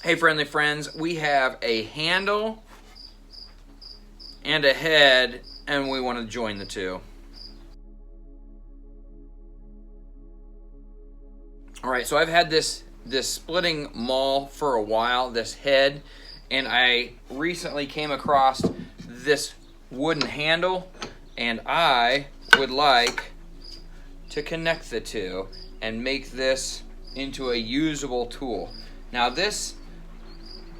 Hey friendly friends, we have a handle and a head and we want to join the two. Alright, so I've had this splitting maul for a while, this head, and I recently came across this wooden handle and I would like to connect the two and make this into a usable tool. Now this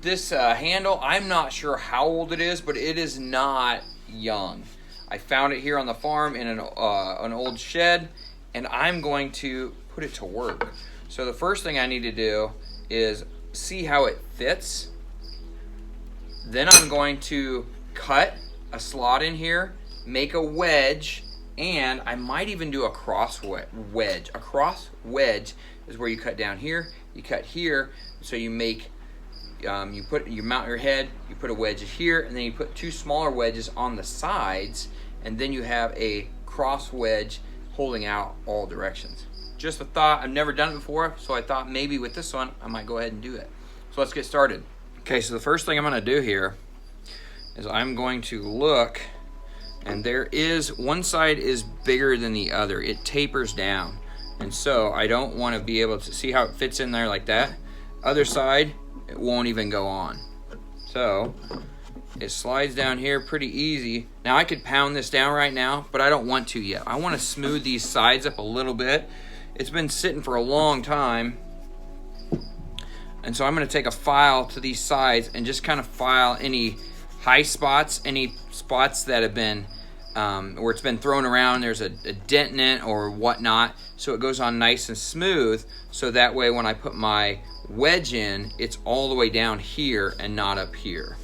handle, I'm not sure how old it is, but it is not young. I found it here on the farm in an old shed, and I'm going to put it to work. So the first thing I need to do is see how it fits. Then I'm going to cut a slot in here, make a wedge, and I might even do a cross wedge. A cross wedge is where you cut down here, you cut here, so you make you mount your head, you put a wedge here, and then you put two smaller wedges on the sides, and then you have a cross wedge holding out all directions. Just a thought. I've never done it before, so I thought maybe with this one I might go ahead and do it. So let's get started. Okay, so the first thing I'm going to do here is I'm going to look, and there is one side is bigger than the other. It tapers down, and so I don't want to be able to see how it fits in there like that. Other side, it won't even go on. So it slides down here pretty easy. Now I could pound this down right now, but I don't want to yet. I want to smooth these sides up a little bit. It's been sitting for a long time, and so I'm going to take a file to these sides and just kind of file any high spots, any spots that have been where it's been thrown around, there's a dent in it or whatnot, so it goes on nice and smooth, so that way when I put my wedge in, it's all the way down here and not up here.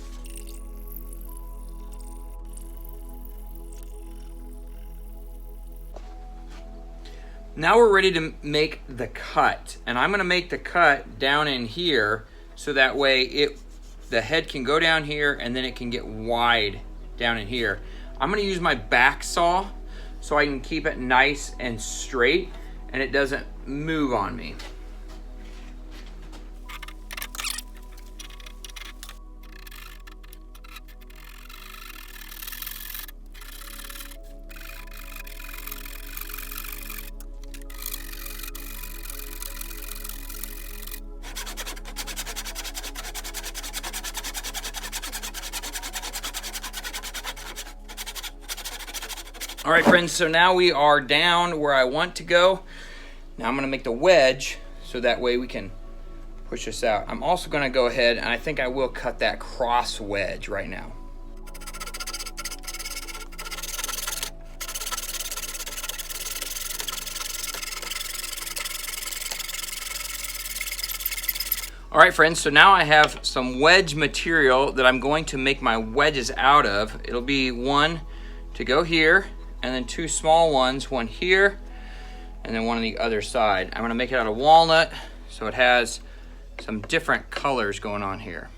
Now we're ready to make the cut, and I'm going to make the cut down in here so that way the head can go down here and then it can get wide down in here. I'm going to use my back saw so I can keep it nice and straight and it doesn't move on me. All right, friends, so now we are down where I want to go. Now I'm going to make the wedge so that way we can push this out. I'm also going to go ahead and I think I will cut that cross wedge right now. All right, friends, so now I have some wedge material that I'm going to make my wedges out of. It'll be one to go here, and then two small ones, one here, and then one on the other side. I'm gonna make it out of walnut, so it has some different colors going on here.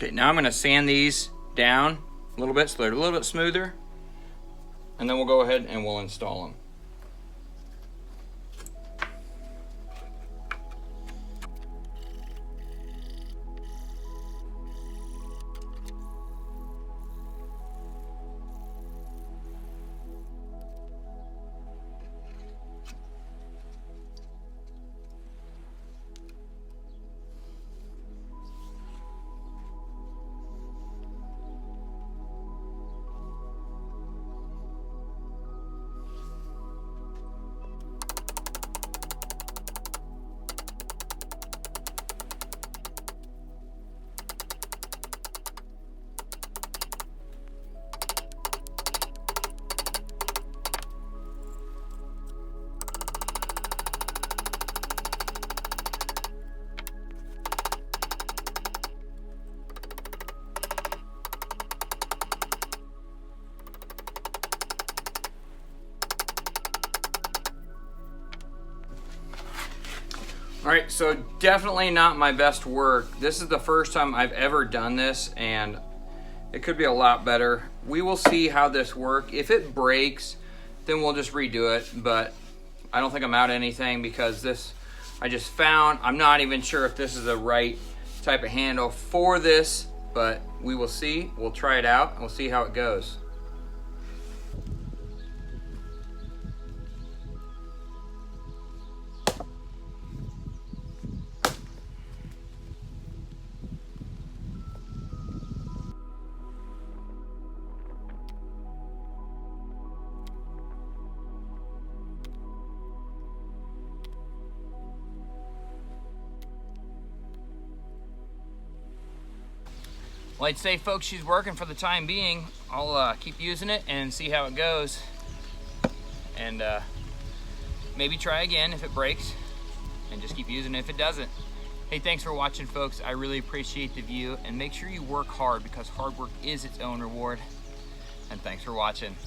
Okay, now I'm gonna sand these down a little bit so they're a little bit smoother, and then we'll go ahead and we'll install them. All right, so definitely not my best work. This is the first time I've ever done this, and it could be a lot better. We will see how this works. If it breaks, then we'll just redo it, but I don't think I'm out anything because this I just found. I'm not even sure if this is the right type of handle for this, but we will see. We'll try it out and we'll see how it goes. Well, I'd say, folks, she's working for the time being. I'll keep using it and see how it goes. And maybe try again if it breaks, and just keep using it if it doesn't. Hey, thanks for watching, folks. I really appreciate the view, and make sure you work hard because hard work is its own reward. And thanks for watching.